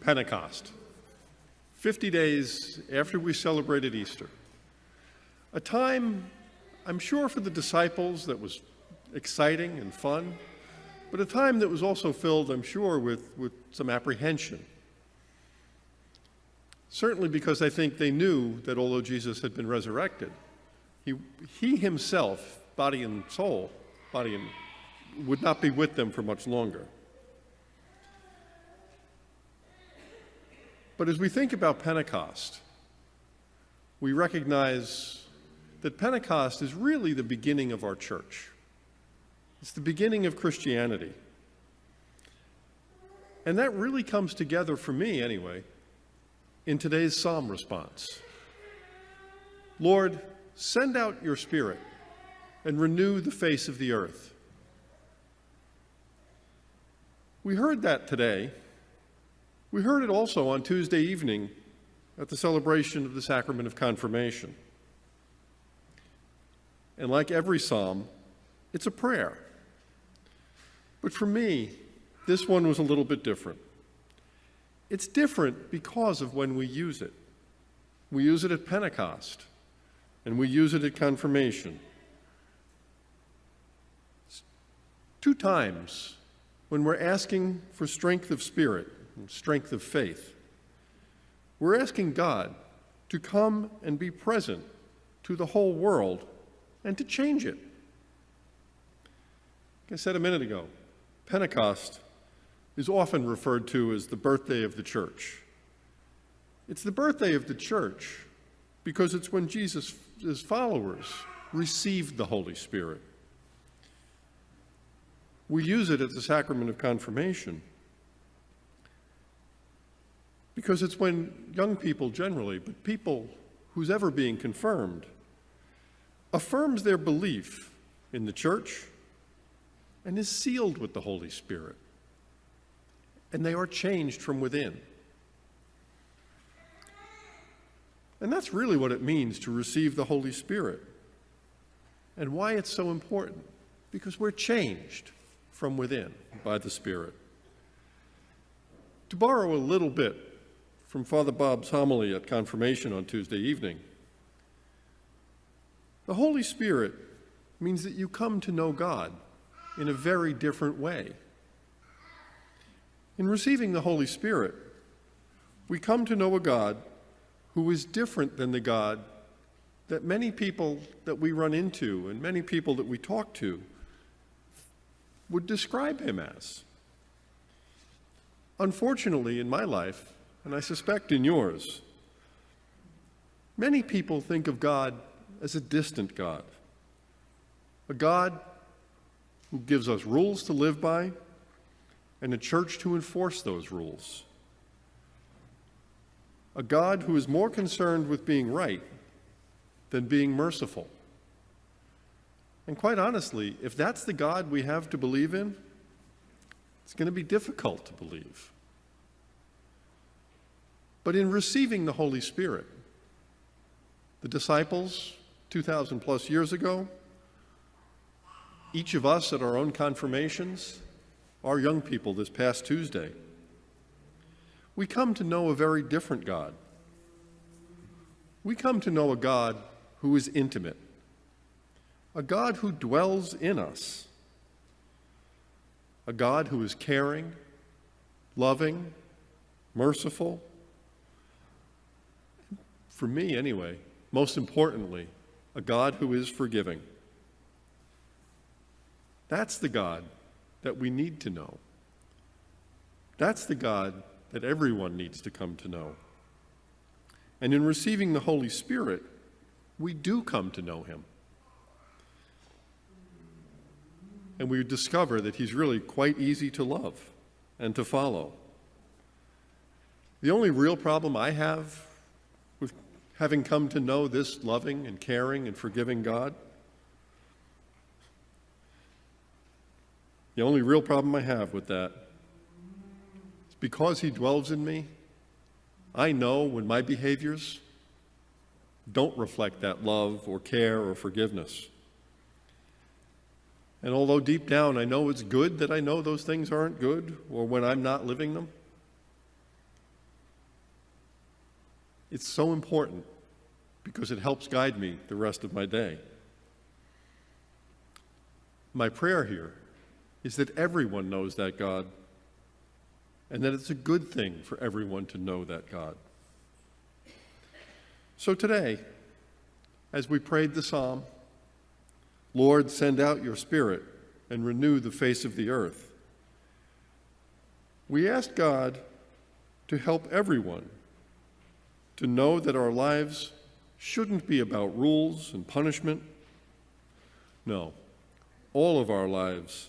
Pentecost, 50 days after we celebrated Easter. A time, I'm sure, for the disciples that was exciting and fun, but a time that was also filled, I'm sure, with some apprehension. Certainly because I think they knew that although Jesus had been resurrected, he himself, body and soul, would not be with them for much longer. But as we think about Pentecost, we recognize that Pentecost is really the beginning of our church. It's the beginning of Christianity. And that really comes together, for me anyway, in today's psalm response. Lord, send out your Spirit and renew the face of the earth. We heard that today. We heard it also on Tuesday evening at the celebration of the sacrament of confirmation. And like every psalm, it's a prayer. But for me, this one was a little bit different. It's different because of when we use it. We use it at Pentecost, and we use it at confirmation. It's 2 times when we're asking for strength of spirit and strength of faith. We're asking God to come and be present to the whole world and to change it. Like I said a minute ago, Pentecost is often referred to as the birthday of the church. It's the birthday of the church because it's when Jesus' followers received the Holy Spirit. We use it at the sacrament of confirmation because it's when young people generally, but people who's ever being confirmed, affirms their belief in the church and is sealed with the Holy Spirit. And they are changed from within. And that's really what it means to receive the Holy Spirit. And why it's so important. Because we're changed from within by the Spirit. To borrow a little bit from Father Bob's homily at confirmation on Tuesday evening, the Holy Spirit means that you come to know God in a very different way. In receiving the Holy Spirit, we come to know a God who is different than the God that many people that we run into and many people that we talk to would describe him as. Unfortunately, in my life, and I suspect in yours, many people think of God as a distant God, a God who gives us rules to live by and a church to enforce those rules, a God who is more concerned with being right than being merciful. And quite honestly, if that's the God we have to believe in, it's going to be difficult to believe. But in receiving the Holy Spirit, the disciples 2,000 plus years ago, each of us at our own confirmations, our young people this past Tuesday, we come to know a very different God. We come to know a God who is intimate, a God who dwells in us, a God who is caring, loving, merciful. For me, anyway, most importantly, a God who is forgiving. That's the God that we need to know. That's the God that everyone needs to come to know. And in receiving the Holy Spirit, we do come to know him. And we discover that he's really quite easy to love and to follow. The only real problem I have with having come to know this loving and caring and forgiving God, the only real problem I have with that is because he dwells in me, I know when my behaviors don't reflect that love or care or forgiveness. And although deep down I know it's good that I know those things aren't good, or when I'm not living them, It's so important because it helps guide me the rest of my day. My prayer here is that everyone knows that God, and that it's a good thing for everyone to know that God. So today, as we prayed the psalm, Lord, send out your Spirit and renew the face of the earth, we ask God to help everyone to know that our lives shouldn't be about rules and punishment. No, all of our lives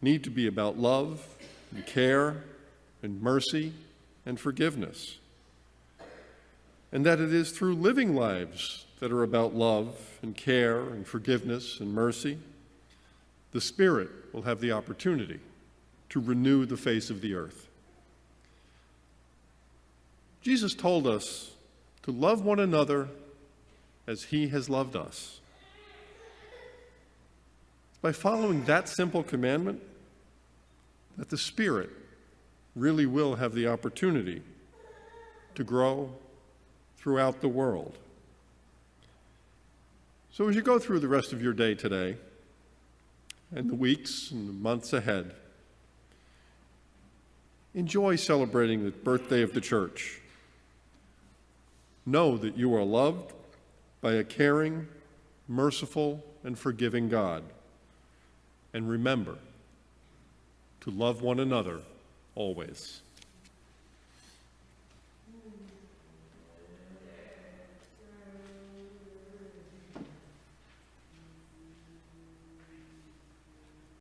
need to be about love and care and mercy and forgiveness. And that it is through living lives that are about love and care and forgiveness and mercy, the Spirit will have the opportunity to renew the face of the earth. Jesus told us to love one another as he has loved us. By following that simple commandment, that the Spirit really will have the opportunity to grow throughout the world. So as you go through the rest of your day today, and the weeks and the months ahead, enjoy celebrating the birthday of the church. Know that you are loved by a caring, merciful, and forgiving God. And remember to love one another always.